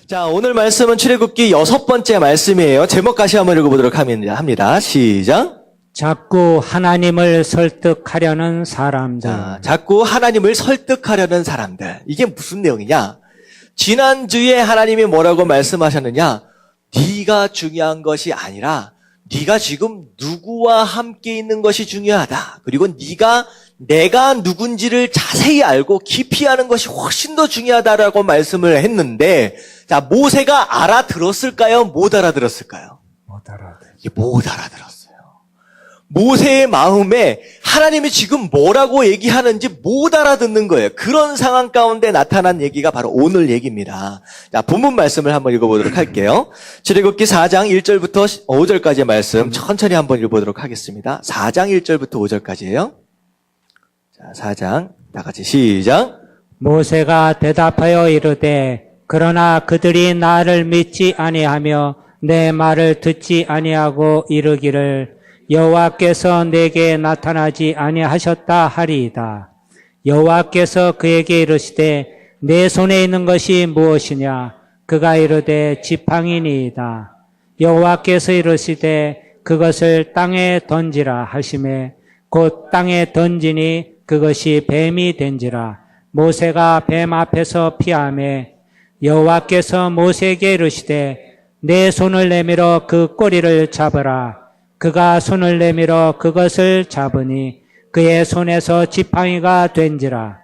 자, 오늘 말씀은 출애굽기 6번째 말씀이에요. 제목 다시 한번 읽어보도록 합니다. 시작. 자꾸 하나님을 설득하려는 사람들. 자, 자꾸 하나님을 설득하려는 사람들. 이게 무슨 내용이냐? 지난주에 하나님이 뭐라고 말씀하셨느냐? 네가 중요한 것이 아니라 네가 지금 누구와 함께 있는 것이 중요하다. 그리고 내가 누군지를 자세히 알고 깊이 아는 것이 훨씬 더 중요하다라고 말씀을 했는데, 자, 모세가 알아들었을까요? 못 알아들었을까요? 못 알아들었어요. 모세의 마음에 하나님이 지금 뭐라고 얘기하는지 못 알아듣는 거예요. 그런 상황 가운데 나타난 얘기가 바로 오늘 얘기입니다. 자, 본문 말씀을 한번 읽어보도록 할게요. 출애굽기 4장 1절부터 5절까지의 말씀 천천히 한번 읽어보도록 하겠습니다. 4장 1절부터 5절까지예요. 자, 4장 다 같이 시작. 모세가 대답하여 이르되 그러나 그들이 나를 믿지 아니하며 내 말을 듣지 아니하고 이르기를 여호와께서 내게 나타나지 아니하셨다 하리이다. 여호와께서 그에게 이르시되 내 손에 있는 것이 무엇이냐? 그가 이르되 지팡이니이다. 여호와께서 이르시되 그것을 땅에 던지라 하시매 곧 땅에 던지니 그것이 뱀이 된지라. 모세가 뱀 앞에서 피하매 여호와께서 모세에게 이르시되 내 손을 내밀어 그 꼬리를 잡으라. 그가 손을 내밀어 그것을 잡으니 그의 손에서 지팡이가 된지라.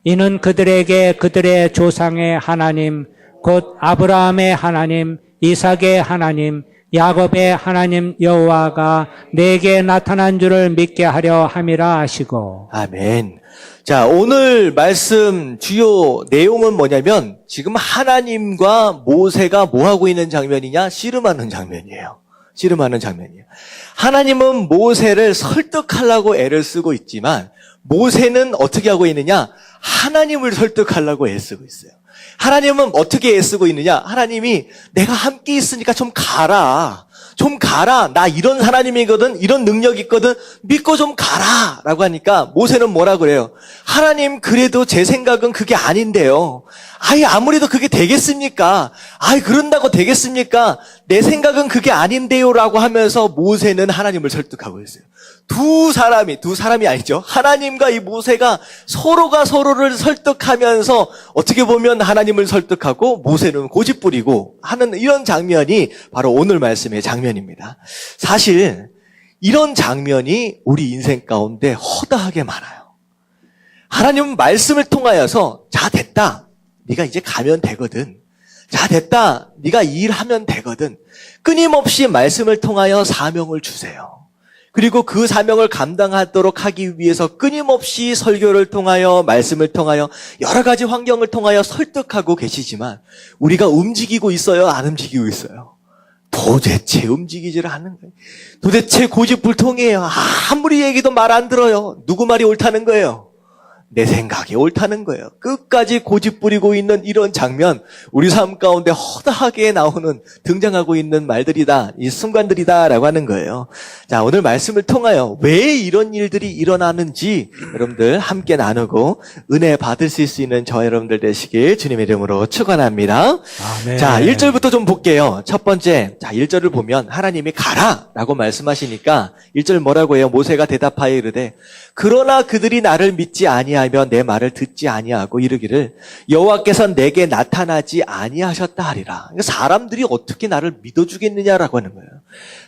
이는 그들에게 그들의 조상의 하나님 곧 아브라함의 하나님, 이삭의 하나님, 야곱의 하나님 여호와가 내게 나타난 줄을 믿게 하려 함이라 하시고. 아멘. 자, 오늘 말씀 주요 내용은 뭐냐면 지금 하나님과 모세가 뭐 하고 있는 장면이냐? 씨름하는 장면이에요. 씨름하는 장면이에요. 하나님은 모세를 설득하려고 애를 쓰고 있지만 모세는 어떻게 하고 있느냐? 하나님을 설득하려고 애쓰고 있어요. 하나님은 어떻게 애쓰고 있느냐? 하나님이 내가 함께 있으니까 좀 가라. 좀 가라. 나 이런 하나님이거든. 이런 능력이 있거든. 믿고 좀 가라. 라고 하니까 모세는 뭐라 그래요? 하나님 그래도 제 생각은 그게 아닌데요. 아이 아무래도 그게 되겠습니까? 아이 그런다고 되겠습니까? 내 생각은 그게 아닌데요. 라고 하면서 모세는 하나님을 설득하고 있어요. 두 사람이 아니죠. 하나님과 이 모세가 서로가 서로를 설득하면서 어떻게 보면 하나님을 설득하고 모세는 고집부리고 하는 이런 장면이 바로 오늘 말씀의 장면입니다. 사실 이런 장면이 우리 인생 가운데 허다하게 많아요. 하나님은 말씀을 통하여서 자 됐다. 네가 이제 가면 되거든. 자 됐다. 네가 일하면 되거든. 끊임없이 말씀을 통하여 사명을 주세요. 그리고 그 사명을 감당하도록 하기 위해서 끊임없이 설교를 통하여 말씀을 통하여 여러 가지 환경을 통하여 설득하고 계시지만 우리가 움직이고 있어요? 안 움직이고 있어요? 도대체 움직이지를 않는 거예요. 도대체 고집불통이에요. 아무리 얘기도 말 안 들어요. 누구 말이 옳다는 거예요? 내 생각이 옳다는 거예요. 끝까지 고집 부리고 있는 이런 장면, 우리 삶 가운데 허다하게 나오는, 등장하고 있는 말들이다, 이 순간들이다라고 하는 거예요. 자, 오늘 말씀을 통하여 왜 이런 일들이 일어나는지 여러분들 함께 나누고 은혜 받으실 수 있는 저 여러분들 되시길 주님의 이름으로 축원합니다. 아멘. 자, 1절부터 좀 볼게요. 첫 번째, 자, 1절을 보면 하나님이 가라라고 말씀하시니까 1절 뭐라고 해요? 모세가 대답하여 이르되 그러나 그들이 나를 믿지 아니하며 내 말을 듣지 아니하고 이르기를 여호와께서 내게 나타나지 아니하셨다 하리라. 사람들이 어떻게 나를 믿어주겠느냐라고 하는 거예요.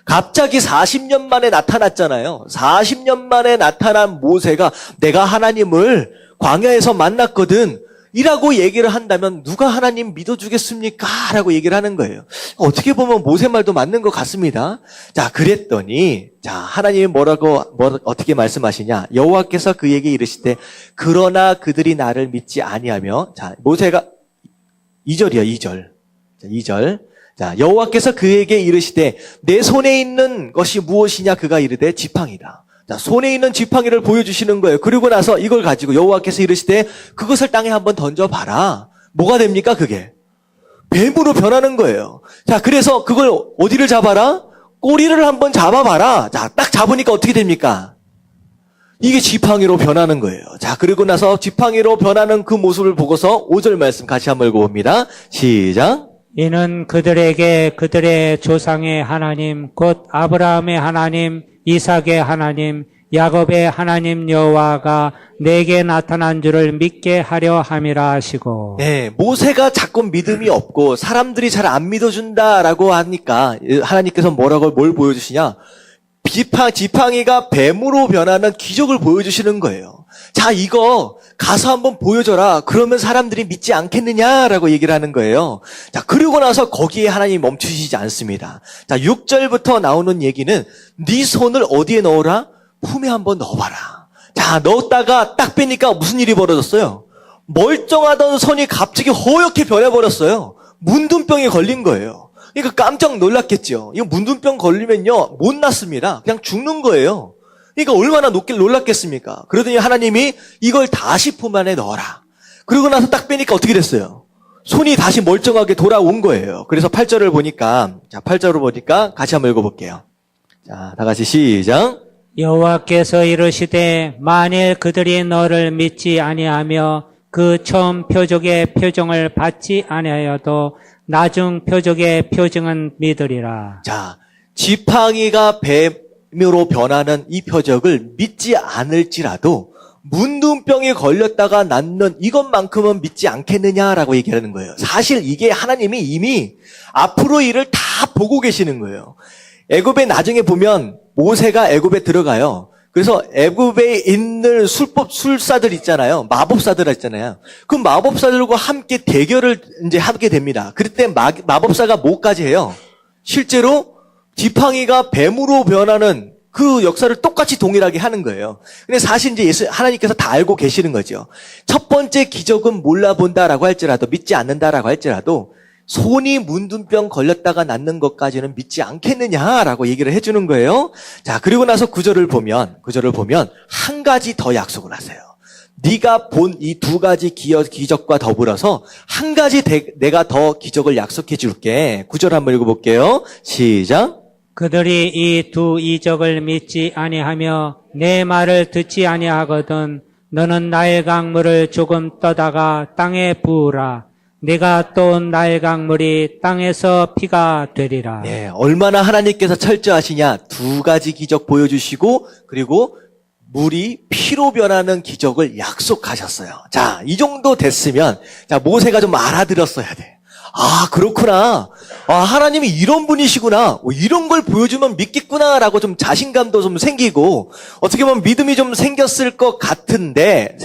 갑자기 40년 만에 나타났잖아요. 40년 만에 나타난 모세가 내가 하나님을 광야에서 만났거든 이라고 얘기를 한다면 누가 하나님 믿어주겠습니까? 라고 얘기를 하는 거예요. 어떻게 보면 모세 말도 맞는 것 같습니다. 자, 그랬더니 자, 하나님이 어떻게 말씀하시냐? 여호와께서 그에게 이르시되 그러나 그들이 나를 믿지 아니하며 자, 모세가 2절이요, 2절. 자, 2절. 자, 여호와께서 그에게 이르시되 내 손에 있는 것이 무엇이냐? 그가 이르되 지팡이다. 자, 손에 있는 지팡이를 보여주시는 거예요. 그리고 나서 이걸 가지고 여호와께서 이르시되 그것을 땅에 한번 던져봐라. 뭐가 됩니까 그게? 뱀으로 변하는 거예요. 자, 그래서 그걸 어디를 잡아라? 꼬리를 한번 잡아봐라. 자, 딱 잡으니까 어떻게 됩니까? 이게 지팡이로 변하는 거예요. 자, 그리고 나서 지팡이로 변하는 그 모습을 보고서 5절 말씀 같이 한번 읽어봅니다. 시작. 이는 그들에게 그들의 조상의 하나님 곧 아브라함의 하나님, 이삭의 하나님, 야곱의 하나님 여호와가 내게 나타난 줄을 믿게 하려 함이라 하시고. 네, 모세가 자꾸 믿음이 없고 사람들이 잘 안 믿어준다라고 하니까 하나님께서 뭘 보여주시냐? 지팡이가 뱀으로 변하는 기적을 보여주시는 거예요. 자, 이거 가서 한번 보여줘라. 그러면 사람들이 믿지 않겠느냐라고 얘기를 하는 거예요. 자, 그리고 나서 거기에 하나님이 멈추시지 않습니다. 자, 6절부터 나오는 얘기는 네 손을 어디에 넣어라? 품에 한번 넣어봐라. 자, 넣었다가 딱 빼니까 무슨 일이 벌어졌어요? 멀쩡하던 손이 갑자기 허옇게 변해버렸어요. 문둥병에 걸린 거예요. 그러니까 깜짝 놀랐겠죠. 이거 문둥병 걸리면요, 못 낫습니다. 그냥 죽는 거예요. 그러니까 얼마나 놀랐겠습니까? 그러더니 하나님이 이걸 다시 품 안에 넣어라. 그러고 나서 딱 빼니까 어떻게 됐어요? 손이 다시 멀쩡하게 돌아온 거예요. 그래서 8절을 보니까, 자, 8절을 보니까 같이 한번 읽어볼게요. 자, 다 같이 시작. 여호와께서 이르시되 만일 그들이 너를 믿지 아니하며 그 처음 표적의 표정을 받지 아니하여도 나중 표적의 표징은 믿으리라. 자, 지팡이가 뱀으로 변하는 이 표적을 믿지 않을지라도 문둥병에 걸렸다가 낫는 이것만큼은 믿지 않겠느냐라고 얘기하는 거예요. 사실 이게 하나님이 이미 앞으로 일을 다 보고 계시는 거예요. 애굽에 나중에 보면 모세가 애굽에 들어가요. 그래서 애굽에 있는 술사들 있잖아요. 마법사들 있잖아요. 그 마법사들과 함께 대결을 이제 하게 됩니다. 그때 마법사가 뭐까지 해요? 실제로 지팡이가 뱀으로 변하는 그 역사를 똑같이 동일하게 하는 거예요. 근데 사실 이제 하나님께서 다 알고 계시는 거죠. 첫 번째 기적은 몰라본다라고 할지라도, 믿지 않는다라고 할지라도 손이 문둥병 걸렸다가 낫는 것까지는 믿지 않겠느냐라고 얘기를 해주는 거예요. 자, 그리고 나서 구절을 보면 한 가지 더 약속을 하세요. 네가 본 이 두 가지 기적과 더불어서 한 가지 내가 더 기적을 약속해 줄게. 구절 한번 읽어볼게요. 시작. 그들이 이 두 이적을 믿지 아니하며 내 말을 듣지 아니하거든 너는 나일 강물을 조금 떠다가 땅에 부으라. 네가 또 나일 강물이 땅에서 피가 되리라. 네, 얼마나 하나님께서 철저하시냐. 두 가지 기적 보여주시고 그리고 물이 피로 변하는 기적을 약속하셨어요. 자, 이 정도 됐으면 자, 모세가 좀 알아들었어야 돼. 아, 그렇구나. 아, 하나님이 이런 분이시구나. 이런 걸 보여주면 믿겠구나라고 좀 자신감도 좀 생기고 어떻게 보면 믿음이 좀 생겼을 것 같은데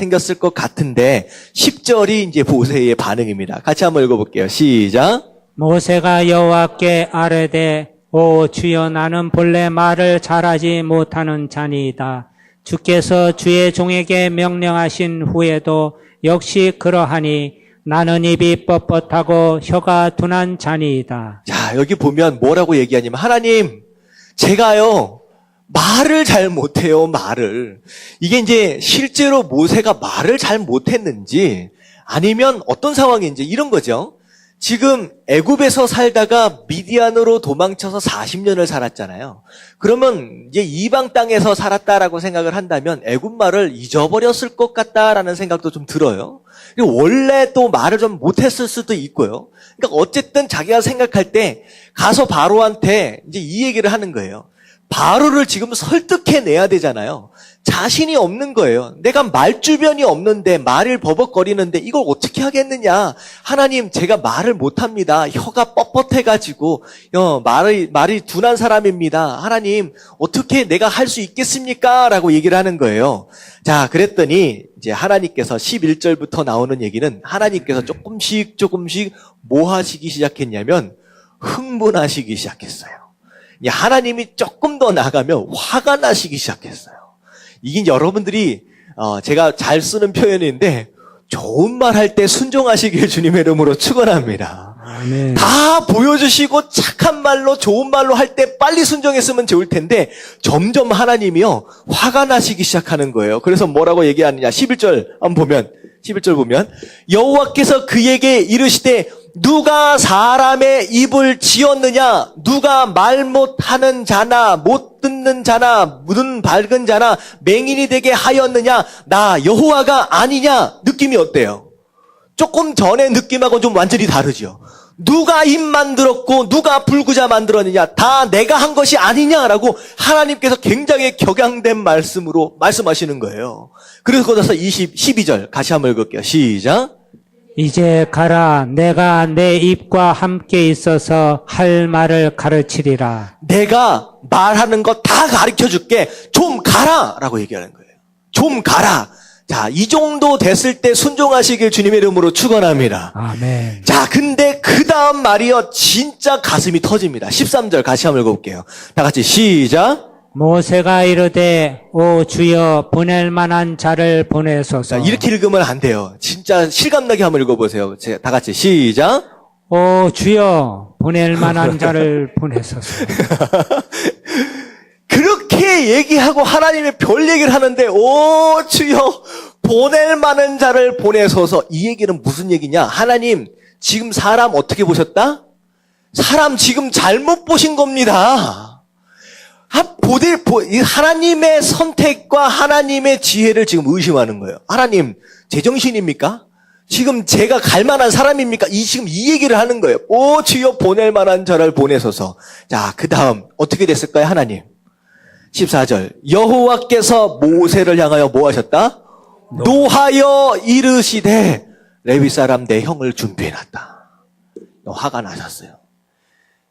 10절이 이제 모세의 반응입니다. 같이 한번 읽어볼게요. 시작. 모세가 여호와께 아뢰되 오 주여 나는 본래 말을 잘하지 못하는 자니이다. 주께서 주의 종에게 명령하신 후에도 역시 그러하니 나는 입이 뻣뻣하고 혀가 둔한 자니이다. 자, 여기 보면 뭐라고 얘기하냐면 하나님, 제가요 말을 잘 못해요. 말을. 이게 이제 실제로 모세가 말을 잘 못했는지 아니면 어떤 상황인지 이런 거죠. 지금 애굽에서 살다가 미디안으로 도망쳐서 40년을 살았잖아요. 그러면 이제 이방 땅에서 살았다라고 생각을 한다면 애굽 말을 잊어버렸을 것 같다라는 생각도 좀 들어요. 그리고 원래 또 말을 좀 못했을 수도 있고요. 그러니까 어쨌든 자기가 생각할 때 가서 바로한테 이제 이 얘기를 하는 거예요. 바로를 지금 설득해내야 되잖아요. 자신이 없는 거예요. 내가 말주변이 없는데 말을 버벅거리는데 이걸 어떻게 하겠느냐. 하나님, 제가 말을 못합니다. 혀가 뻣뻣해가지고 말이 둔한 사람입니다. 하나님, 어떻게 내가 할 수 있겠습니까? 라고 얘기를 하는 거예요. 자, 그랬더니 이제 하나님께서 11절부터 나오는 얘기는 하나님께서 조금씩 뭐 하시기 시작했냐면 흥분하시기 시작했어요. 하나님이 조금 더 나가면 화가 나시기 시작했어요. 이게 여러분들이 제가 잘 쓰는 표현인데 좋은 말 할 때 순종하시길 주님의 이름으로 축원합니다. 아멘. 다 보여주시고 착한 말로 좋은 말로 할 때 빨리 순종했으면 좋을 텐데 점점 하나님이요 화가 나시기 시작하는 거예요. 그래서 뭐라고 얘기하느냐. 11절 보면 여호와께서 그에게 이르시되 누가 사람의 입을 지었느냐? 누가 말 못하는 자나 못 듣는 자나 눈 밝은 자나 맹인이 되게 하였느냐? 나 여호와가 아니냐? 느낌이 어때요? 조금 전에 느낌하고 좀 완전히 다르죠. 누가 입 만들었고 누가 불구자 만들었느냐? 다 내가 한 것이 아니냐라고 하나님께서 굉장히 격양된 말씀으로 말씀하시는 거예요. 그래서 거기서 12절 같이 한번 읽을게요. 시작. 이제 가라. 내가 내 입과 함께 있어서 할 말을 가르치리라. 내가 말하는 거 다 가르쳐 줄게. 좀 가라! 라고 얘기하는 거예요. 좀 가라. 자, 이 정도 됐을 때 순종하시길 주님의 이름으로 축원합니다. 아멘. 자, 근데 그 다음 말이요. 진짜 가슴이 터집니다. 13절 같이 한번 읽어볼게요. 다 같이 시작. 모세가 이르되 오 주여 보낼 만한 자를 보내소서. 자, 이렇게 읽으면 안 돼요. 진짜 실감나게 한번 읽어보세요. 다 같이 시작. 오 주여 보낼 만한 자를 보내소서. 그렇게 얘기하고 하나님의 별 얘기를 하는데 오 주여 보낼 만한 자를 보내소서. 이 얘기는 무슨 얘기냐? 하나님 지금 사람 어떻게 보셨다? 사람 지금 잘못 보신 겁니다. 하나님의 선택과 하나님의 지혜를 지금 의심하는 거예요. 하나님 제정신입니까? 지금 제가 갈 만한 사람입니까? 지금 이 얘기를 하는 거예요. 오 주여 보낼 만한 자를 보내소서. 자, 그 다음 어떻게 됐을까요? 하나님 14절 여호와께서 모세를 향하여 뭐 하셨다? 노하여 이르시되 레위 사람 내 형을 준비해놨다. 화가 나셨어요.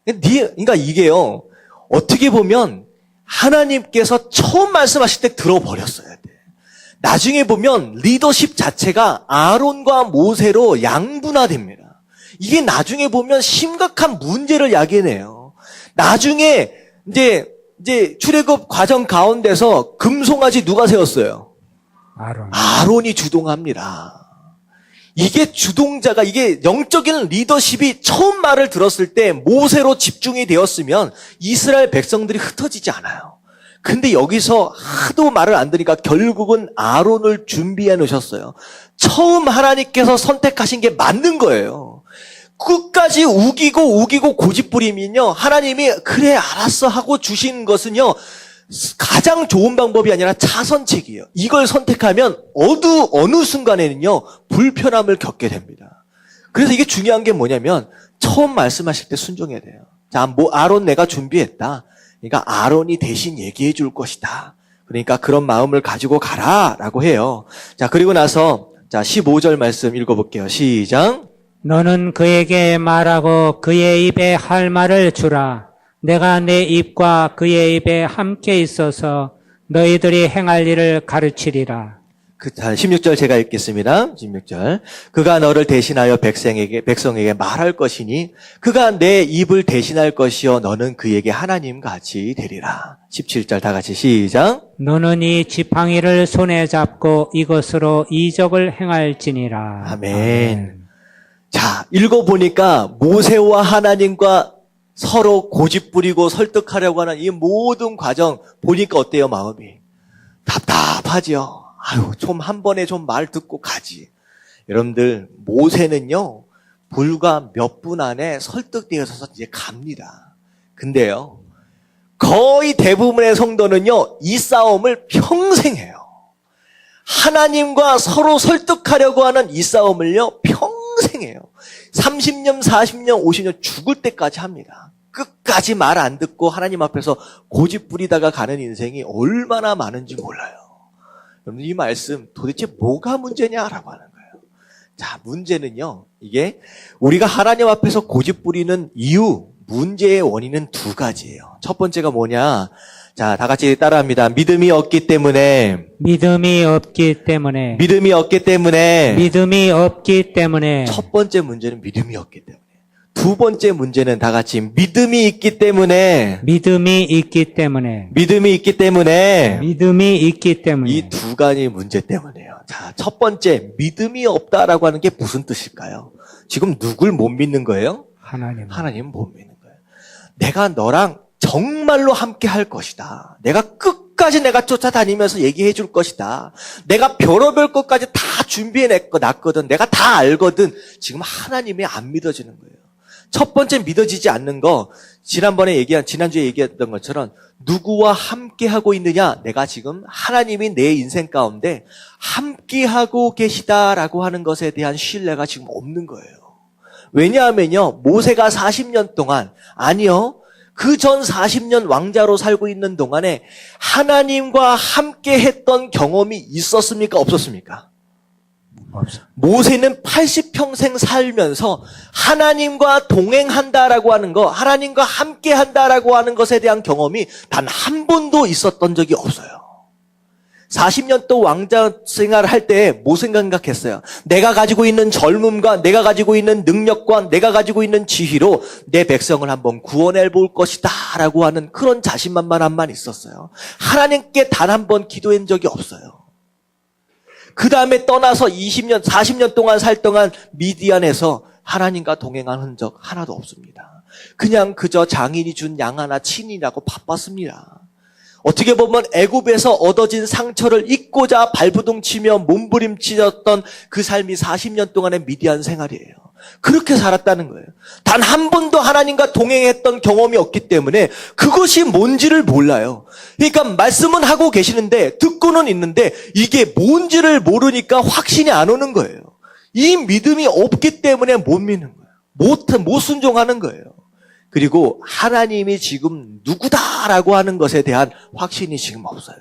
그러니까 이게요, 어떻게 보면 하나님께서 처음 말씀하실 때 들어버렸어야 돼. 나중에 보면 리더십 자체가 아론과 모세로 양분화됩니다. 이게 나중에 보면 심각한 문제를 야기해내요. 나중에 이제 출애굽 과정 가운데서 금송아지 누가 세웠어요? 아론이 주동합니다. 이게 주동자가, 이게 영적인 리더십이 처음 말을 들었을 때 모세로 집중이 되었으면 이스라엘 백성들이 흩어지지 않아요. 근데 여기서 하도 말을 안 들으니까 결국은 아론을 준비해 놓으셨어요. 처음 하나님께서 선택하신 게 맞는 거예요. 끝까지 우기고 고집부리면요, 하나님이 그래 알았어 하고 주신 것은요, 가장 좋은 방법이 아니라 차선책이에요. 이걸 선택하면 어느 순간에는요, 불편함을 겪게 됩니다. 그래서 이게 중요한 게 뭐냐면 처음 말씀하실 때 순종해야 돼요. 자, 아론 내가 준비했다. 그러니까 아론이 대신 얘기해 줄 것이다. 그러니까 그런 마음을 가지고 가라라고 해요. 자, 그리고 나서 자, 15절 말씀 읽어볼게요. 시작. 너는 그에게 말하고 그의 입에 할 말을 주라. 내가 내 입과 그의 입에 함께 있어서 너희들이 행할 일을 가르치리라. 16절 제가 읽겠습니다. 16절. 그가 너를 대신하여 백성에게 말할 것이니 그가 내 입을 대신할 것이요 너는 그에게 하나님 같이 되리라. 17절 다 같이 시작. 너는 이 지팡이를 손에 잡고 이것으로 이적을 행할지니라. 아멘. 자, 읽어보니까 모세와 하나님과 서로 고집부리고 설득하려고 하는 이 모든 과정 보니까 어때요, 마음이? 답답하지요. 아유, 좀 한 번에 좀 말 듣고 가지. 여러분들, 모세는요, 불과 몇 분 안에 설득되어서 이제 갑니다. 근데요, 거의 대부분의 성도는요, 이 싸움을 평생 해요. 하나님과 서로 설득하려고 하는 이 싸움을요, 평생 해요. 30년, 40년, 50년 죽을 때까지 합니다. 끝까지 말 안 듣고 하나님 앞에서 고집 부리다가 가는 인생이 얼마나 많은지 몰라요. 여러분, 이 말씀 도대체 뭐가 문제냐라고 하는 거예요. 자, 문제는요, 이게 우리가 하나님 앞에서 고집 부리는 이유, 문제의 원인은 두 가지예요. 첫 번째가 뭐냐? 자, 다 같이 따라합니다. 믿음이 없기 때문에. 믿음이 없기 때문에. 믿음이 없기 때문에. 믿음이 없기 때문에. 첫 번째 문제는 믿음이 없기 때문에. 두 번째 문제는 다 같이 믿음이 있기 때문에. 믿음이 있기 때문에. 믿음이 있기 때문에. 믿음이 있기 때문에. 이 두 가지 문제 때문에요. 자, 첫 번째, 믿음이 없다라고 하는 게 무슨 뜻일까요? 지금 누굴 못 믿는 거예요? 하나님 못 믿는 거예요. 내가 너랑 정말로 함께 할 것이다. 내가 끝까지 내가 쫓아다니면서 얘기해 줄 것이다. 내가 별의별 것까지 다 준비해 놨거든. 내가 다 알거든. 지금 하나님이 안 믿어지는 거예요. 첫 번째 믿어지지 않는 거, 지난주에 얘기했던 것처럼 누구와 함께 하고 있느냐? 내가 지금 하나님이 내 인생 가운데 함께 하고 계시다라고 하는 것에 대한 신뢰가 지금 없는 거예요. 왜냐하면요, 모세가 40년 동안, 아니요, 그 전 40년 왕자로 살고 있는 동안에 하나님과 함께 했던 경험이 있었습니까? 없었습니까? 모세는 80평생 살면서 하나님과 동행한다라고 하는 거, 하나님과 함께 한다라고 하는 것에 대한 경험이 단 한 번도 있었던 적이 없어요. 40년 동안 왕자 생활을 할 때 뭐 생각했어요? 내가 가지고 있는 젊음과 내가 가지고 있는 능력과 내가 가지고 있는 지휘로 내 백성을 한번 구원해 볼 것이다 라고 하는 그런 자신만만함만 있었어요. 하나님께 단 한 번 기도한 적이 없어요. 그 다음에 떠나서 20년, 40년 동안 살 동안 미디안에서 하나님과 동행한 흔적 하나도 없습니다. 그냥 그저 장인이 준 양 하나 친이라고 바빴습니다. 어떻게 보면 애굽에서 얻어진 상처를 잊고자 발부둥치며 몸부림치셨던 그 삶이 40년 동안의 미디안 생활이에요. 그렇게 살았다는 거예요. 단 한 번도 하나님과 동행했던 경험이 없기 때문에 그것이 뭔지를 몰라요. 그러니까 말씀은 하고 계시는데 듣고는 있는데 이게 뭔지를 모르니까 확신이 안 오는 거예요. 이 믿음이 없기 때문에 못 믿는 거예요. 못 순종하는 거예요. 그리고 하나님이 지금 누구다라고 하는 것에 대한 확신이 지금 없어요.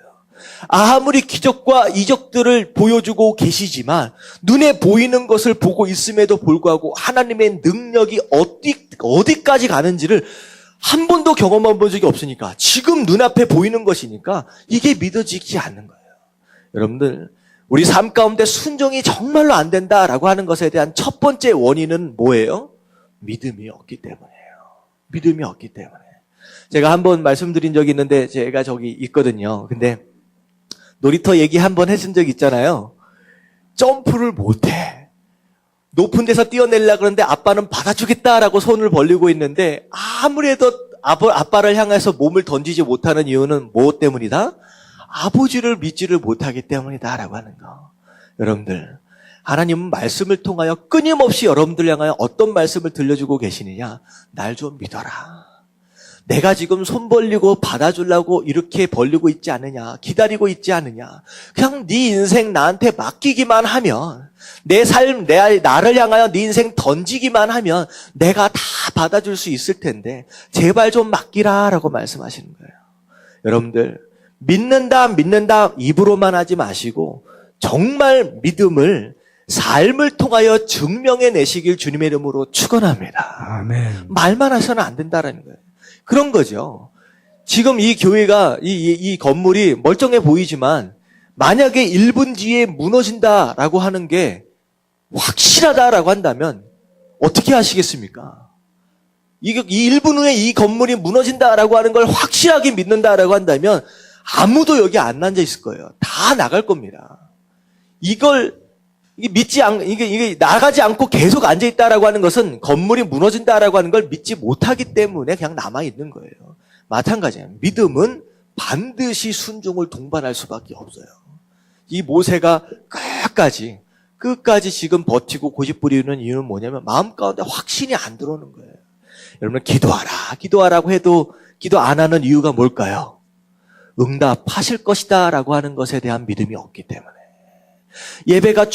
아무리 기적과 이적들을 보여주고 계시지만 눈에 보이는 것을 보고 있음에도 불구하고 하나님의 능력이 어디까지 가는지를 한 번도 경험해 본 적이 없으니까 지금 눈앞에 보이는 것이니까 이게 믿어지지 않는 거예요. 여러분들, 우리 삶 가운데 순종이 정말로 안 된다라고 하는 것에 대한 첫 번째 원인은 뭐예요? 믿음이 없기 때문이에요. 믿음이 없기 때문에. 제가 한번 말씀드린 적이 있는데 제가 저기 있거든요. 근데 놀이터 얘기 한번 해준 적 있잖아요. 점프를 못해. 높은 데서 뛰어내려고 그러는데 아빠는 받아주겠다라고 손을 벌리고 있는데 아무리 해도 아빠를 향해서 몸을 던지지 못하는 이유는 무엇 때문이다? 아버지를 믿지를 못하기 때문이다라고 하는 거. 여러분들, 하나님은 말씀을 통하여 끊임없이 여러분들 향하여 어떤 말씀을 들려주고 계시느냐? 날 좀 믿어라. 내가 지금 손 벌리고 받아주려고 이렇게 벌리고 있지 않느냐? 기다리고 있지 않느냐? 그냥 네 인생 나한테 맡기기만 하면, 내 삶, 나를 향하여 네 인생 던지기만 하면 내가 다 받아줄 수 있을 텐데 제발 좀 맡기라라고 말씀하시는 거예요. 여러분들, 믿는다 입으로만 하지 마시고 정말 믿음을 삶을 통하여 증명해 내시길 주님의 이름으로 축원합니다. 아멘. 말만 하셔는 안 된다라는 거예요. 그런 거죠. 지금 이 교회가 이 건물이 멀쩡해 보이지만 만약에 1분 뒤에 무너진다라고 하는 게 확실하다라고 한다면 어떻게 하시겠습니까? 이 1분 후에 이 건물이 무너진다라고 하는 걸 확실하게 믿는다라고 한다면 아무도 여기 안 앉아 있을 거예요. 다 나갈 겁니다. 이게 나가지 않고 계속 앉아 있다라고 하는 것은 건물이 무너진다라고 하는 걸 믿지 못하기 때문에 그냥 남아 있는 거예요. 마찬가지예요. 믿음은 반드시 순종을 동반할 수밖에 없어요. 이 모세가 끝까지 지금 버티고 고집부리는 이유는 뭐냐면 마음 가운데 확신이 안 들어오는 거예요. 여러분, 기도하라고 해도 기도 안 하는 이유가 뭘까요? 응답하실 것이다 라고 하는 것에 대한 믿음이 없기 때문에. 예배가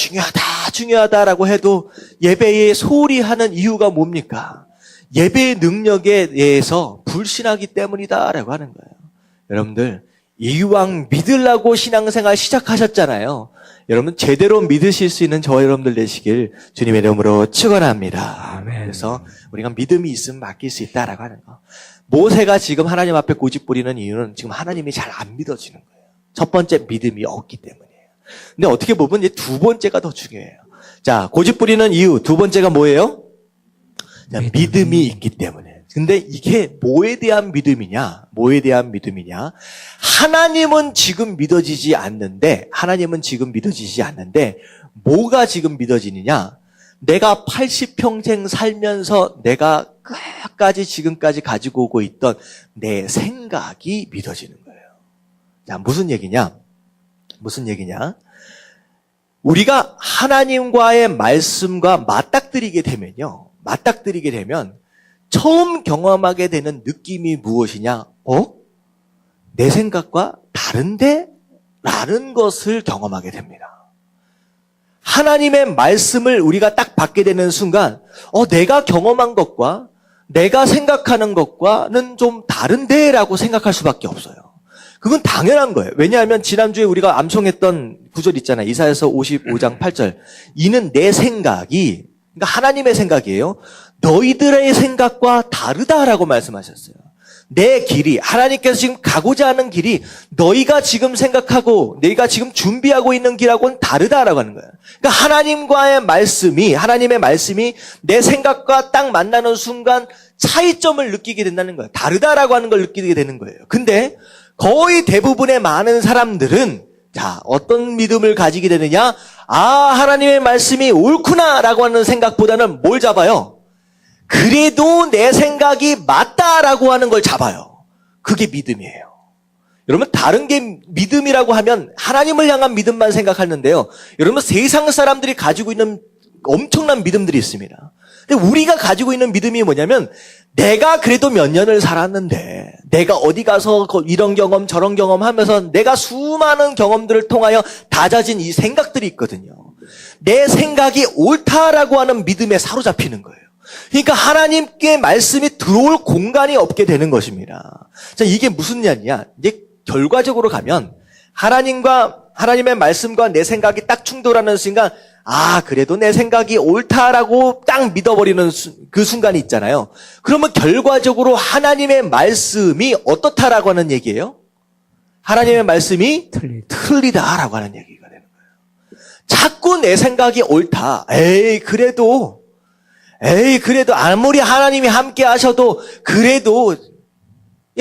중요하다라고 해도 예배에 소홀히 하는 이유가 뭡니까? 예배의 능력에 대해서 불신하기 때문이다라고 하는 거예요. 여러분들, 이왕 믿으려고 신앙생활 시작하셨잖아요. 여러분, 제대로 믿으실 수 있는 저와 여러분들 되시길 주님의 이름으로 축원합니다. 아멘. 그래서 우리가 믿음이 있으면 맡길 수 있다라고 하는 거. 모세가 지금 하나님 앞에 고집부리는 이유는 지금 하나님이 잘 안 믿어지는 거예요. 첫 번째, 믿음이 없기 때문이에요. 근데 어떻게 보면 이제 두 번째가 더 중요해요. 자, 고집부리는 이유 두 번째가 뭐예요? 자, 믿음이 있기 때문에. 근데 이게 뭐에 대한 믿음이냐? 하나님은 지금 믿어지지 않는데 뭐가 지금 믿어지느냐? 내가 80평생 살면서 내가 끝까지 지금까지 가지고 오고 있던 내 생각이 믿어지는 거예요. 자, 무슨 얘기냐? 우리가 하나님과의 말씀과 맞닥뜨리게 되면 처음 경험하게 되는 느낌이 무엇이냐? 내 생각과 다른데? 라는 것을 경험하게 됩니다. 하나님의 말씀을 우리가 딱 받게 되는 순간, 내가 경험한 것과 내가 생각하는 것과는 좀 다른데라고 생각할 수밖에 없어요. 그건 당연한 거예요. 왜냐하면 지난주에 우리가 암송했던 구절 있잖아요. 이사야서 55장 8절. 이는 내 생각이, 그러니까 하나님의 생각이에요. 너희들의 생각과 다르다라고 말씀하셨어요. 내 길이, 하나님께서 지금 가고자 하는 길이 너희가 지금 생각하고 너희가 지금 준비하고 있는 길하고는 다르다라고 하는 거예요. 그러니까 하나님의 말씀이 내 생각과 딱 만나는 순간 차이점을 느끼게 된다는 거예요. 다르다라고 하는 걸 느끼게 되는 거예요. 근데 거의 대부분의 많은 사람들은 어떤 믿음을 가지게 되느냐? 하나님의 말씀이 옳구나라고 하는 생각보다는 뭘 잡아요? 그래도 내 생각이 맞다라고 하는 걸 잡아요. 그게 믿음이에요. 여러분, 다른 게 믿음이라고 하면 하나님을 향한 믿음만 생각하는데요. 여러분, 세상 사람들이 가지고 있는 엄청난 믿음들이 있습니다. 근데 우리가 가지고 있는 믿음이 뭐냐면, 내가 그래도 몇 년을 살았는데, 내가 어디 가서 이런 경험 저런 경험 하면서 내가 수많은 경험들을 통하여 다져진 이 생각들이 있거든요. 내 생각이 옳다라고 하는 믿음에 사로잡히는 거예요. 그러니까 하나님께 말씀이 들어올 공간이 없게 되는 것입니다. 자, 이게 무슨 얘기냐? 이제 결과적으로 가면 하나님의 말씀과 내 생각이 딱 충돌하는 순간, 그래도 내 생각이 옳다라고 딱 믿어버리는 그 순간이 있잖아요. 그러면 결과적으로 하나님의 말씀이 어떻다라고 하는 얘기예요? 하나님의 말씀이 틀리다라고 하는 얘기가 되는 거예요. 자꾸 내 생각이 옳다. 그래도 아무리 하나님이 함께 하셔도 그래도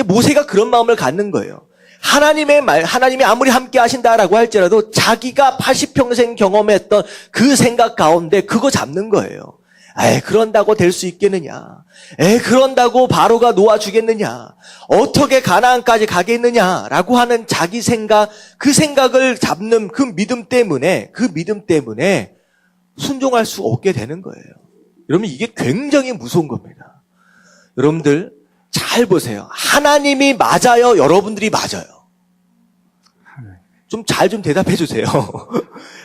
모세가 그런 마음을 갖는 거예요. 하나님이 아무리 함께 하신다라고 할지라도 자기가 80평생 경험했던 그 생각 가운데 그거 잡는 거예요. 그런다고 될 수 있겠느냐? 그런다고 바로가 놓아주겠느냐? 어떻게 가나안까지 가겠느냐라고 하는 자기 생각, 그 생각을 잡는 그 믿음 때문에 순종할 수 없게 되는 거예요. 여러분, 이게 굉장히 무서운 겁니다. 여러분들 잘 보세요. 하나님이 맞아요? 여러분들이 맞아요? 좀 대답해 주세요.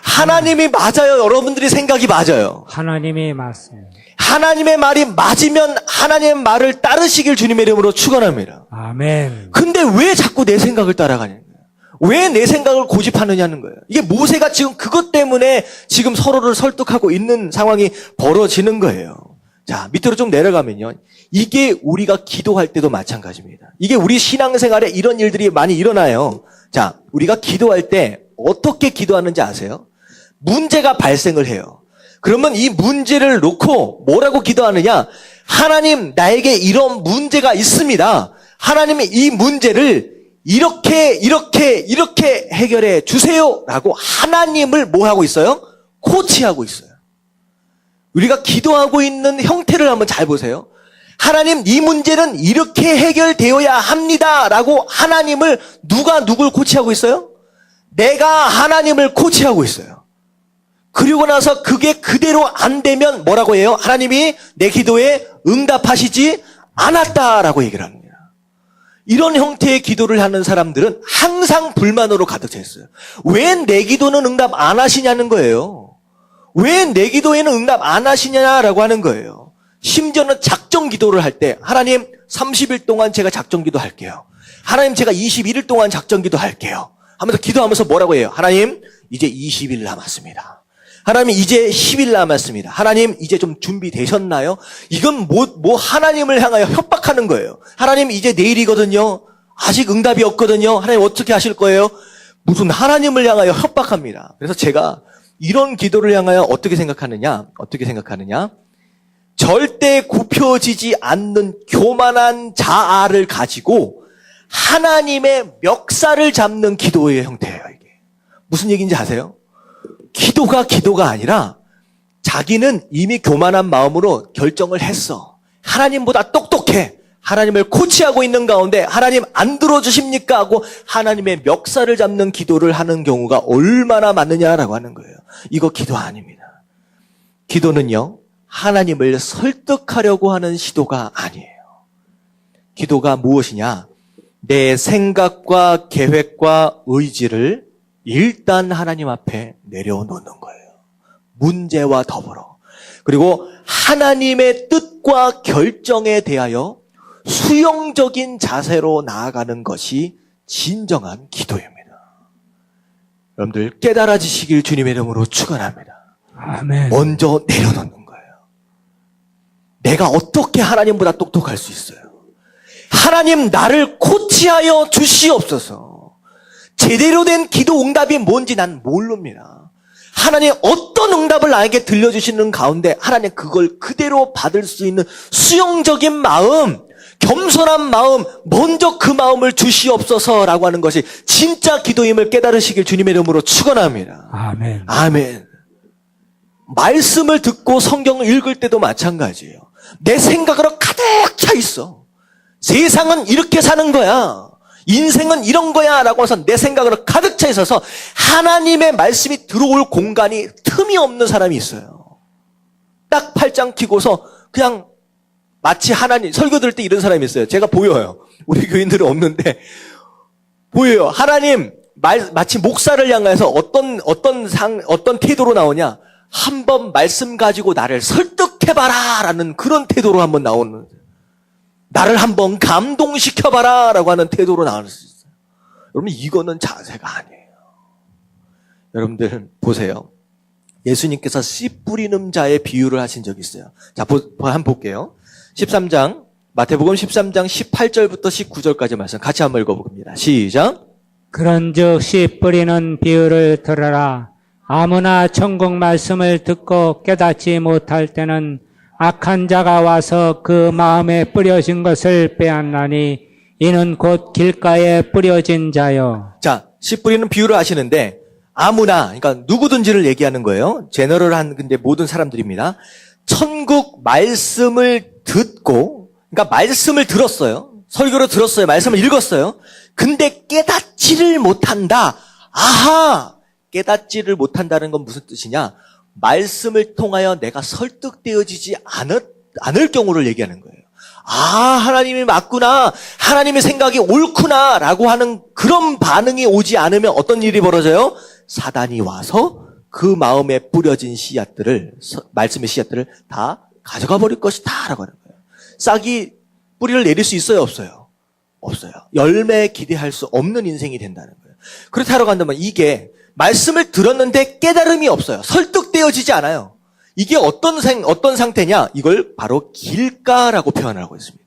하나님이 맞아요? 여러분들이 생각이 맞아요? 하나님이 맞습니다. 하나님의 말이 맞으면 하나님의 말을 따르시길 주님의 이름으로 축원합니다. 아멘. 근데 왜 자꾸 내 생각을 따라가냐는 거예요. 왜 내 생각을 고집하느냐는 거예요. 이게 모세가 지금 그것 때문에 지금 서로를 설득하고 있는 상황이 벌어지는 거예요. 자, 밑으로 좀 내려가면요. 이게 우리가 기도할 때도 마찬가지입니다. 이게 우리 신앙생활에 이런 일들이 많이 일어나요. 자, 우리가 기도할 때 어떻게 기도하는지 아세요? 문제가 발생을 해요. 그러면 이 문제를 놓고 뭐라고 기도하느냐? 하나님, 나에게 이런 문제가 있습니다. 하나님이 이 문제를 이렇게 해결해 주세요 라고 하나님을 뭐 하고 있어요? 코치하고 있어요. 우리가 기도하고 있는 형태를 한번 잘 보세요. 하나님, 이 문제는 이렇게 해결되어야 합니다 라고 하나님을 누굴 코치하고 있어요? 내가 하나님을 코치하고 있어요. 그리고 나서 그게 그대로 안 되면 뭐라고 해요? 하나님이 내 기도에 응답하시지 않았다라고 얘기를 합니다. 이런 형태의 기도를 하는 사람들은 항상 불만으로 가득 차 있어요. 왜 내 기도는 응답 안 하시냐는 거예요. 왜 내 기도에는 응답 안 하시냐라고 하는 거예요. 심지어는 작정 기도를 할 때 하나님 30일 동안 제가 작정 기도 할게요. 하나님 제가 21일 동안 작정 기도 할게요. 하면서 기도하면서 뭐라고 해요? 하나님 이제 20일 남았습니다. 하나님 이제 10일 남았습니다. 하나님 이제 좀 준비되셨나요? 이건 뭐 하나님을 향하여 협박하는 거예요. 하나님 이제 내일이거든요. 아직 응답이 없거든요. 하나님 어떻게 하실 거예요? 무슨 하나님을 향하여 협박합니다. 그래서 제가 이런 기도를 향하여 어떻게 생각하느냐? 절대 굽혀지지 않는 교만한 자아를 가지고 하나님의 멱살을 잡는 기도의 형태예요, 이게. 무슨 얘기인지 아세요? 기도가 아니라 자기는 이미 교만한 마음으로 결정을 했어. 하나님보다 똑똑해. 하나님을 코치하고 있는 가운데 하나님 안 들어주십니까? 하고 하나님의 멱살을 잡는 기도를 하는 경우가 얼마나 많느냐라고 하는 거예요. 이거 기도 아닙니다. 기도는요, 하나님을 설득하려고 하는 시도가 아니에요. 기도가 무엇이냐? 내 생각과 계획과 의지를 일단 하나님 앞에 내려놓는 거예요. 문제와 더불어. 그리고 하나님의 뜻과 결정에 대하여 수용적인 자세로 나아가는 것이 진정한 기도입니다. 여러분들 깨달아지시길 주님의 이름으로 축원합니다. 아멘. 먼저 내려놓는 거예요. 내가 어떻게 하나님보다 똑똑할 수 있어요? 하나님 나를 코치하여 주시옵소서. 제대로 된 기도 응답이 뭔지 난 모릅니다. 하나님 어떤 응답을 나에게 들려주시는 가운데 하나님 그걸 그대로 받을 수 있는 수용적인 마음, 겸손한 마음, 먼저 그 마음을 주시옵소서라고 하는 것이 진짜 기도임을 깨달으시길 주님의 이름으로 축원합니다. 아멘. 아멘. 말씀을 듣고 성경을 읽을 때도 마찬가지예요. 내 생각으로 가득 차 있어. 세상은 이렇게 사는 거야. 인생은 이런 거야 라고 해서 내 생각으로 가득 차 있어서 하나님의 말씀이 들어올 공간이 틈이 없는 사람이 있어요. 딱 팔짱 끼고서 그냥 마치 하나님, 설교 들을 때 이런 사람이 있어요. 제가 보여요. 우리 교인들은 없는데 보여요. 하나님 마치 목사를 향해서 어떤 태도로 나오냐? 한번 말씀 가지고 나를 설득해봐라 라는 그런 태도로 한번 나오는, 나를 한번 감동시켜봐라 라고 하는 태도로 나올 수 있어요. 여러분 이거는 자세가 아니에요. 여러분들 보세요. 예수님께서 씨 뿌리는 자의 비유를 하신 적이 있어요. 자, 한번 볼게요. 13장, 마태복음 13장 18절부터 19절까지 말씀 같이 한번 읽어봅니다. 시작. 그런즉 씨 뿌리는 비유를 들으라. 아무나 천국 말씀을 듣고 깨닫지 못할 때는 악한 자가 와서 그 마음에 뿌려진 것을 빼앗나니 이는 곧 길가에 뿌려진 자요. 자, 씨 뿌리는 비유를 하시는데 아무나, 그러니까 누구든지를 얘기하는 거예요. 제너럴한 근데 모든 사람들입니다. 천국 말씀을 듣고, 그러니까 말씀을 들었어요. 설교를 들었어요. 말씀을 읽었어요. 근데 깨닫지를 못한다. 아하! 깨닫지를 못한다는 건 무슨 뜻이냐? 말씀을 통하여 내가 설득되어지지 않을 경우를 얘기하는 거예요. 아, 하나님이 맞구나. 하나님의 생각이 옳구나. 라고 하는 그런 반응이 오지 않으면 어떤 일이 벌어져요? 사단이 와서 그 마음에 뿌려진 씨앗들을, 말씀의 씨앗들을 다 가져가 버릴 것이다. 라고 하는 거예요. 싹이 뿌리를 내릴 수 있어요? 없어요? 없어요. 열매에 기대할 수 없는 인생이 된다는 거예요. 그렇다고 한다면 이게 말씀을 들었는데 깨달음이 없어요. 설득되어지지 않아요. 이게 어떤 상태냐? 이걸 바로 길가라고 표현하고 있습니다.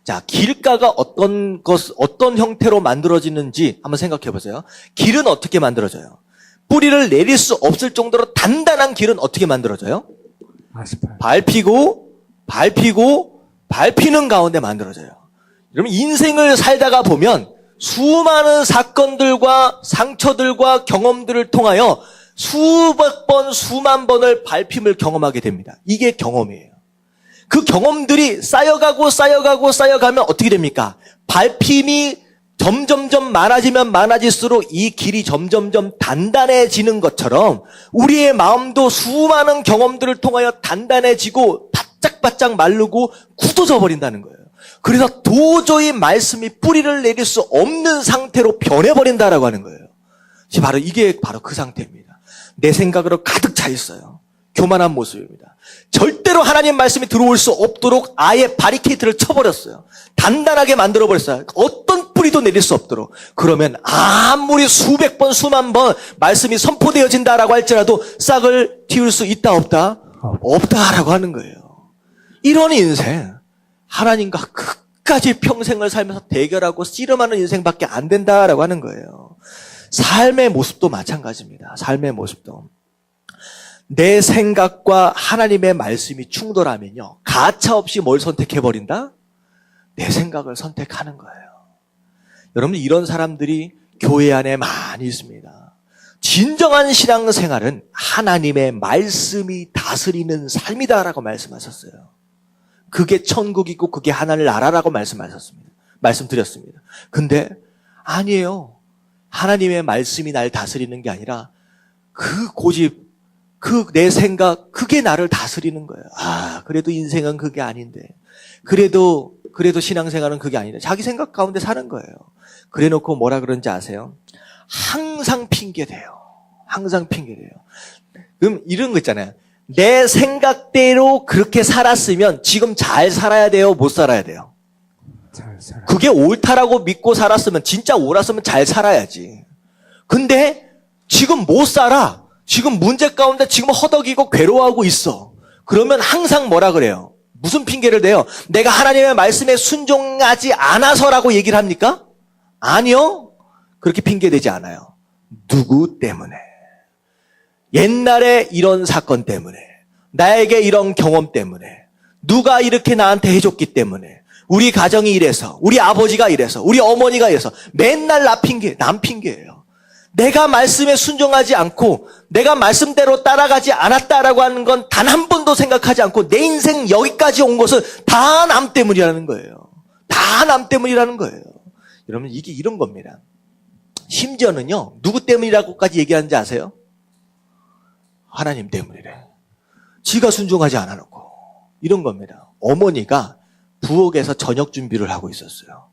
자, 길가가 어떤 형태로 만들어지는지 한번 생각해 보세요. 길은 어떻게 만들어져요? 뿌리를 내릴 수 없을 정도로 단단한 길은 어떻게 만들어져요? 아스팔트. 밟히는 가운데 만들어져요. 여러분, 인생을 살다가 보면 수많은 사건들과 상처들과 경험들을 통하여 수백 번, 수만 번을 밟힘을 경험하게 됩니다. 이게 경험이에요. 그 경험들이 쌓여가면 어떻게 됩니까? 밟힘이 점점점 많아지면 많아질수록 이 길이 점점점 단단해지는 것처럼 우리의 마음도 수많은 경험들을 통하여 단단해지고 바짝바짝 마르고 굳어져 버린다는 거예요. 그래서 도저히 말씀이 뿌리를 내릴 수 없는 상태로 변해버린다라고 하는 거예요. 이게 바로 그 상태입니다. 내 생각으로 가득 차 있어요. 교만한 모습입니다. 절대로 하나님 말씀이 들어올 수 없도록 아예 바리케이트를 쳐버렸어요. 단단하게 만들어버렸어요. 어떤 뿌리도 내릴 수 없도록. 그러면 아무리 수백 번, 수만 번 말씀이 선포되어진다라고 할지라도 싹을 틔울 수 있다, 없다? 없다라고 하는 거예요. 이런 인생, 하나님과 끝까지 평생을 살면서 대결하고 씨름하는 인생밖에 안 된다라고 하는 거예요. 삶의 모습도 마찬가지입니다. 삶의 모습도. 내 생각과 하나님의 말씀이 충돌하면요, 가차없이 뭘 선택해버린다? 내 생각을 선택하는 거예요. 여러분, 이런 사람들이 교회 안에 많이 있습니다. 진정한 신앙생활은 하나님의 말씀이 다스리는 삶이다라고 말씀하셨어요. 그게 천국이고 그게 하나님 나라라고 말씀드렸습니다. 근데 아니에요. 하나님의 말씀이 날 다스리는 게 아니라 그 고집, 내 생각, 그게 나를 다스리는 거예요. 아, 그래도 인생은 그게 아닌데. 그래도 신앙생활은 그게 아닌데. 자기 생각 가운데 사는 거예요. 그래 놓고 뭐라 그런지 아세요? 항상 핑계대요. 항상 핑계대요. 그럼 이런 거 있잖아요. 내 생각대로 그렇게 살았으면 지금 잘 살아야 돼요? 못 살아야 돼요? 잘 살아. 그게 옳다라고 믿고 살았으면 진짜 옳았으면 잘 살아야지. 근데 지금 못 살아. 지금 문제 가운데 지금 허덕이고 괴로워하고 있어. 그러면 항상 뭐라 그래요? 무슨 핑계를 대요? 내가 하나님의 말씀에 순종하지 않아서라고 얘기를 합니까? 아니요. 그렇게 핑계대지 않아요. 누구 때문에? 옛날에 이런 사건 때문에, 나에게 이런 경험 때문에, 누가 이렇게 나한테 해줬기 때문에, 우리 가정이 이래서, 우리 아버지가 이래서, 우리 어머니가 이래서 맨날 남 핑계예요. 내가 말씀에 순종하지 않고 내가 말씀대로 따라가지 않았다라고 하는 건 단 한 번도 생각하지 않고 내 인생 여기까지 온 것은 다 남 때문이라는 거예요. 다 남 때문이라는 거예요. 여러분 이게 이런 겁니다. 심지어는요. 누구 때문이라고까지 얘기하는지 아세요? 하나님 때문이래. 지가 순종하지 않아놓고. 이런 겁니다. 어머니가 부엌에서 저녁 준비를 하고 있었어요.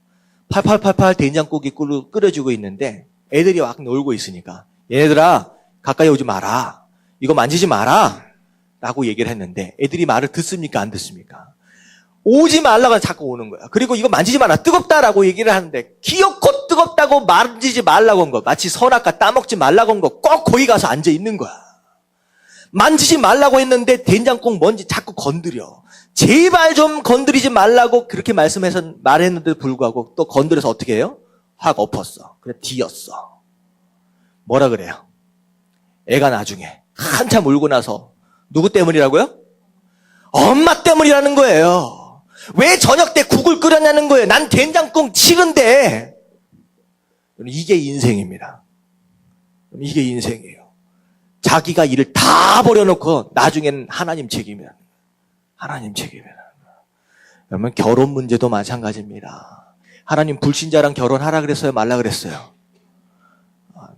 8888 된장국이 끓여주고 있는데 애들이 막 놀고 있으니까 얘네들아 가까이 오지 마라. 이거 만지지 마라. 라고 얘기를 했는데 애들이 말을 듣습니까? 안 듣습니까? 오지 말라고 자꾸 오는 거야. 그리고 이거 만지지 마라. 뜨겁다라고 얘기를 하는데 기어코 뜨겁다고 만지지 말라고 한 거. 마치 선악과 따먹지 말라고 한 거. 꼭 거기 가서 앉아 있는 거야. 만지지 말라고 했는데 된장국 뭔지 자꾸 건드려. 제발 좀 건드리지 말라고 그렇게 말했는데도 불구하고 또 건드려서 어떻게 해요? 확 엎었어. 그래 뒤었어. 뭐라 그래요? 애가 나중에 한참 울고 나서 누구 때문이라고요? 엄마 때문이라는 거예요. 왜 저녁 때 국을 끓였냐는 거예요. 난 된장국 싫은데. 이게 인생입니다. 이게 인생이에요. 자기가 일을 다 버려놓고 나중에는 하나님 책임이라는 거예요. 하나님 책임이라는 거예요. 여러분 결혼 문제도 마찬가지입니다. 하나님 불신자랑 결혼하라 그랬어요? 말라 그랬어요?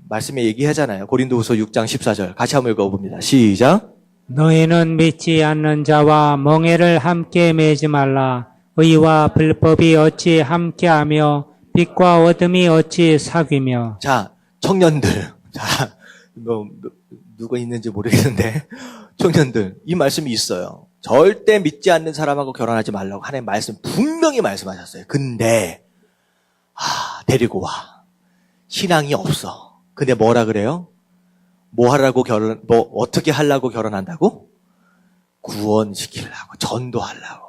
말씀에 얘기하잖아요. 고린도후서 6장 14절 같이 한번 읽어봅니다. 시작. 너희는 믿지 않는 자와 멍에를 함께 매지 말라. 의와 불법이 어찌 함께하며 빛과 어둠이 어찌 사귀며. 자, 청년들. 자, 누가 있는지 모르겠는데 청년들 이 말씀이 있어요. 절대 믿지 않는 사람하고 결혼하지 말라고 하나님 말씀 분명히 말씀하셨어요. 근데 데리고 와. 신앙이 없어. 근데 뭐라 그래요? 어떻게 하려고 결혼한다고? 구원시키려고, 전도하려고.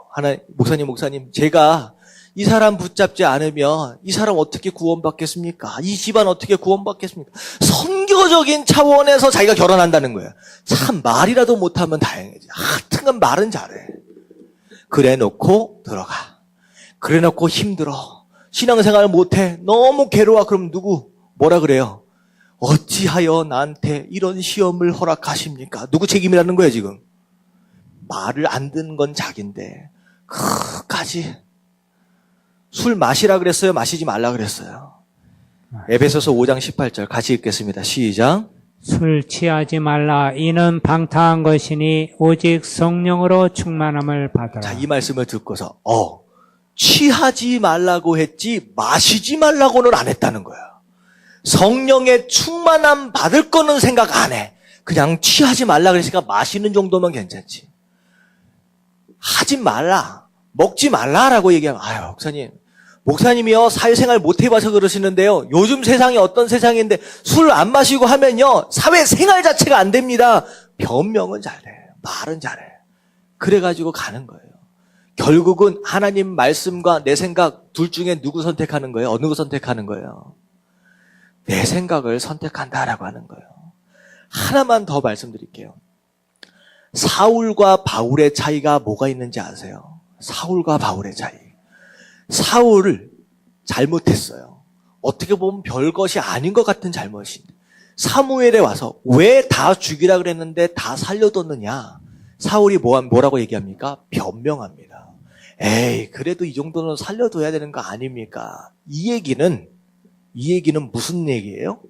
목사님, 제가 이 사람 붙잡지 않으면 이 사람 어떻게 구원받겠습니까? 이 집안 어떻게 구원받겠습니까? 선교적인 차원에서 자기가 결혼한다는 거예요. 참, 말이라도 못하면 다행이지. 하여튼간 말은 잘해. 그래 놓고 들어가. 그래 놓고 힘들어. 신앙생활 못해. 너무 괴로워. 그럼 뭐라 그래요? 어찌하여 나한테 이런 시험을 허락하십니까? 누구 책임이라는 거예요, 지금? 말을 안 듣는 건 자기인데, 끝까지. 술 마시라 그랬어요? 마시지 말라 그랬어요? 에베소서 5장 18절 같이 읽겠습니다. 시작. 술 취하지 말라. 이는 방탕한 것이니 오직 성령으로 충만함을 받아라. 자, 이 말씀을 듣고서, 취하지 말라고 했지, 마시지 말라고는 안 했다는 거예요. 성령의 충만함 받을 거는 생각 안 해. 그냥 취하지 말라 그랬으니까 마시는 정도면 괜찮지. 하지 말라, 먹지 말라라고 얘기하면 목사님이요 사회생활 못 해봐서 그러시는데요. 요즘 세상이 어떤 세상인데 술 안 마시고 하면요 사회생활 자체가 안 됩니다. 변명은 잘해, 말은 잘해. 그래가지고 가는 거예요. 결국은 하나님 말씀과 내 생각 둘 중에 누구 선택하는 거예요? 어느 거 선택하는 거예요? 내 생각을 선택한다라고 하는 거예요. 하나만 더 말씀드릴게요. 사울과 바울의 차이가 뭐가 있는지 아세요? 사울과 바울의 차이. 사울을 잘못했어요. 어떻게 보면 별것이 아닌 것 같은 잘못인데 사무엘에 와서 왜 다 죽이라 그랬는데 다 살려뒀느냐? 사울이 뭐라고 얘기합니까? 변명합니다. 에이, 그래도 이 정도는 살려둬야 되는 거 아닙니까? 이 얘기는 무슨 얘기예요?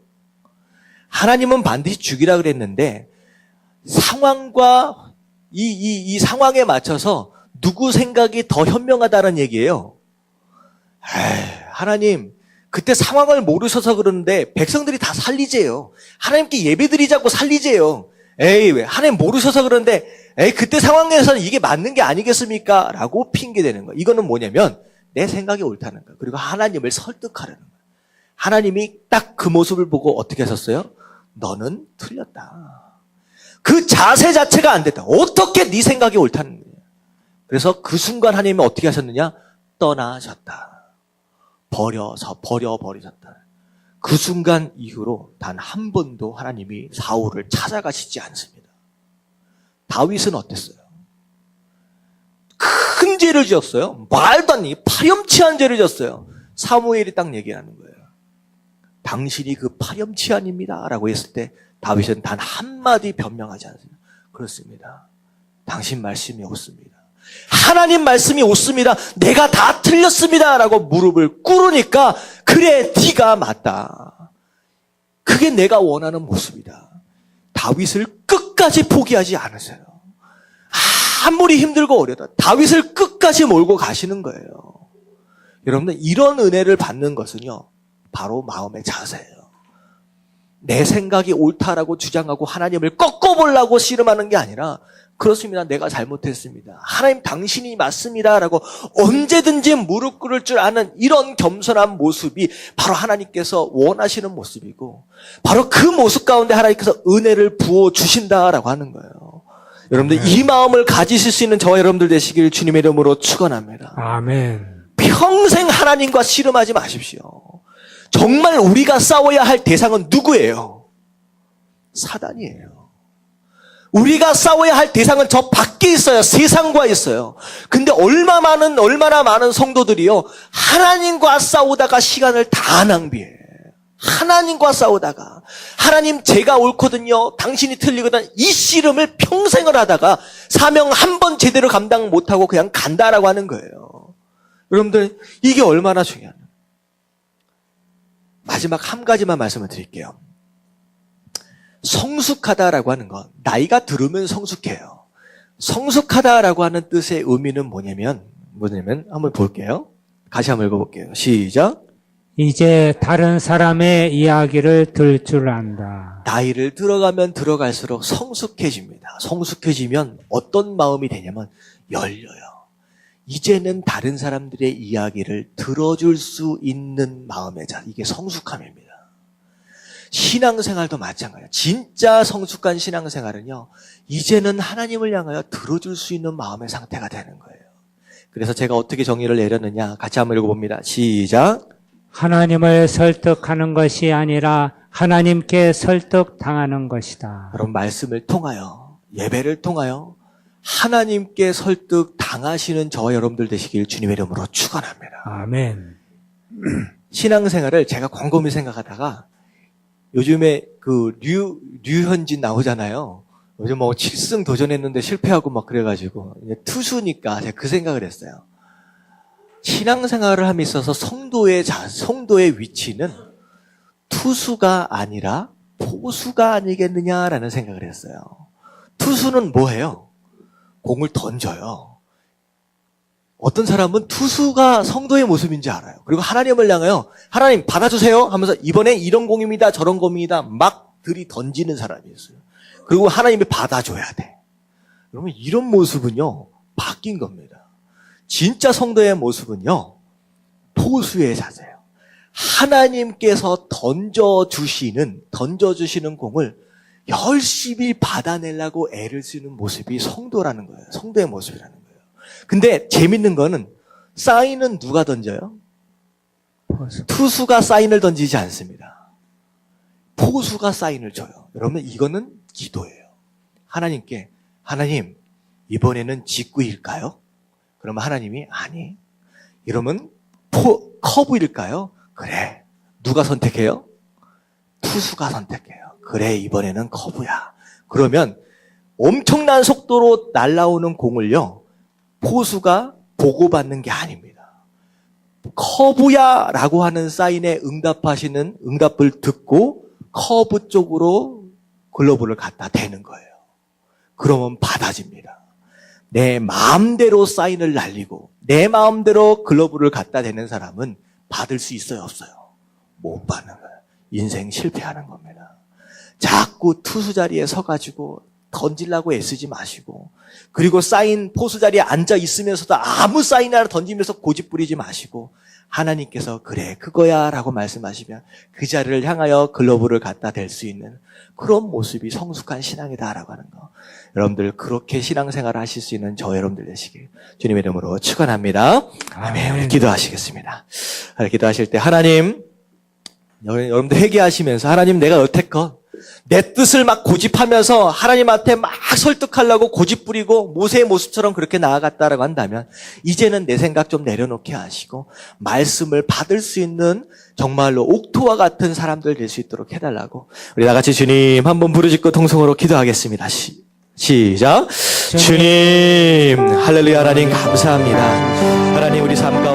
하나님은 반드시 죽이라 그랬는데 상황과 이 상황에 맞춰서 누구 생각이 더 현명하다는 얘기예요. 에이, 하나님 그때 상황을 모르셔서 그러는데 백성들이 다 살리재요. 하나님께 예배드리자고 살리재요. 에이, 왜? 하나님 모르셔서 그러는데, 에이, 그때 상황에서는 이게 맞는 게 아니겠습니까? 라고 핑계대는 거예요. 이거는 뭐냐면, 내 생각이 옳다는 거예요. 그리고 하나님을 설득하려는 거예요. 하나님이 딱 그 모습을 보고 어떻게 하셨어요? 너는 틀렸다. 그 자세 자체가 안 됐다. 어떻게 네 생각이 옳다는 거예요. 그래서 그 순간 하나님이 어떻게 하셨느냐? 떠나셨다. 버려버리셨다. 그 순간 이후로 단 한 번도 하나님이 사울을 찾아가시지 않습니다. 다윗은 어땠어요? 큰 죄를 지었어요. 말도 안 되게 파렴치한 죄를 지었어요. 사무엘이 딱 얘기하는 거예요. 당신이 그 파렴치한입니다 라고 했을 때 다윗은 단 한마디 변명하지 않습니다. 그렇습니다. 당신 말씀이 옳습니다. 하나님 말씀이 옳습니다. 내가 다 틀렸습니다 라고 무릎을 꿇으니까 그래 네가 맞다. 그게 내가 원하는 모습이다. 다윗을 끝까지 포기하지 않으세요. 아무리 힘들고 어려다 다윗을 끝까지 몰고 가시는 거예요. 여러분들 이런 은혜를 받는 것은요 바로 마음의 자세예요. 내 생각이 옳다라고 주장하고 하나님을 꺾어보려고 씨름하는 게 아니라 그렇습니다. 내가 잘못했습니다. 하나님 당신이 맞습니다. 라고 언제든지 무릎 꿇을 줄 아는 이런 겸손한 모습이 바로 하나님께서 원하시는 모습이고 바로 그 모습 가운데 하나님께서 은혜를 부어주신다라고 하는 거예요. 여러분들 이 마음을 가지실 수 있는 저와 여러분들 되시길 주님의 이름으로 축원합니다. 아멘. 평생 하나님과 씨름하지 마십시오. 정말 우리가 싸워야 할 대상은 누구예요? 사단이에요. 우리가 싸워야 할 대상은 저 밖에 있어요. 세상과 있어요. 근데 얼마나 많은 성도들이요. 하나님과 싸우다가 시간을 다 낭비해. 하나님과 싸우다가 하나님 제가 옳거든요. 당신이 틀리거든. 이 씨름을 평생을 하다가 사명 한 번 제대로 감당 못하고 그냥 간다라고 하는 거예요. 여러분들 이게 얼마나 중요하냐. 마지막 한 가지만 말씀을 드릴게요. 성숙하다라고 하는 건 나이가 들으면 성숙해요. 성숙하다라고 하는 뜻의 의미는 뭐냐면 한번 볼게요. 다시 한번 읽어볼게요. 시작. 이제 다른 사람의 이야기를 들 줄 안다. 나이를 들어가면 들어갈수록 성숙해집니다. 성숙해지면 어떤 마음이 되냐면 열려요. 이제는 다른 사람들의 이야기를 들어줄 수 있는 마음의 자. 이게 성숙함입니다. 신앙생활도 마찬가지예요. 진짜 성숙한 신앙생활은요. 이제는 하나님을 향하여 들어줄 수 있는 마음의 상태가 되는 거예요. 그래서 제가 어떻게 정의를 내렸느냐. 같이 한번 읽어봅니다. 시작. 하나님을 설득하는 것이 아니라 하나님께 설득당하는 것이다. 여러분 말씀을 통하여 예배를 통하여 하나님께 설득당하시는 저와 여러분들 되시길 주님의 이름으로 축원합니다. 아멘. 신앙생활을 제가 곰곰이 생각하다가 요즘에 그 류현진 나오잖아요. 요즘 뭐 7승 도전했는데 실패하고 막 그래가지고 이제 투수니까 제가 그 생각을 했어요. 신앙생활을 함에 있어서 성도의 위치는 투수가 아니라 포수가 아니겠느냐라는 생각을 했어요. 투수는 뭐해요? 공을 던져요. 어떤 사람은 투수가 성도의 모습인지 알아요. 그리고 하나님을 향하여 하나님 받아주세요 하면서 이번에 이런 공입니다 저런 공입니다 막 들이던지는 사람이 있어요. 그리고 하나님이 받아줘야 돼. 그러면 이런 모습은요 바뀐 겁니다. 진짜 성도의 모습은요 포수의 자세예요. 하나님께서 던져주시는 공을 열심히 받아내려고 애를 쓰는 모습이 성도라는 거예요. 성도의 모습이라는 거예요. 근데 재밌는 거는 사인은 누가 던져요? 투수가 사인을 던지지 않습니다. 포수가 사인을 줘요. 여러분 이거는 기도예요. 하나님께 하나님 이번에는 직구일까요? 그러면 하나님이 아니. 이러면 커브일까요? 그래. 누가 선택해요? 투수가 선택해요. 그래 이번에는 커브야. 그러면 엄청난 속도로 날아오는 공을요. 포수가 보고받는 게 아닙니다. 커브야 라고 하는 사인에 응답을 듣고 커브 쪽으로 글러브를 갖다 대는 거예요. 그러면 받아집니다. 내 마음대로 사인을 날리고 내 마음대로 글러브를 갖다 대는 사람은 받을 수 있어요 없어요? 못 받는 거예요. 인생 실패하는 겁니다. 자꾸 투수 자리에 서가지고 던지려고 애쓰지 마시고, 그리고 사인 포수 자리에 앉아 있으면서도 아무 사인이나 던지면서 고집 부리지 마시고, 하나님께서 그래 그거야 라고 말씀하시면 그 자리를 향하여 글러브를 갖다 댈 수 있는 그런 모습이 성숙한 신앙이다라고 하는 거. 여러분들 그렇게 신앙생활을 하실 수 있는 저 여러분들 되시길 주님의 이름으로 축원합니다. 아멘. 우리 기도하시겠습니다. 기도하실 때 하나님, 여러분들 회개하시면서 하나님, 내가 여태껏 내 뜻을 막 고집하면서 하나님한테 막 설득하려고 고집 부리고 모세의 모습처럼 그렇게 나아갔다라고 한다면 이제는 내 생각 좀 내려놓게 하시고 말씀을 받을 수 있는 정말로 옥토와 같은 사람들 될 수 있도록 해달라고 우리 다 같이 주님 한번 부르짖고 통성으로 기도하겠습니다. 시작. 주님, 할렐루야. 하나님 감사합니다. 하나님 우리 삶 가운데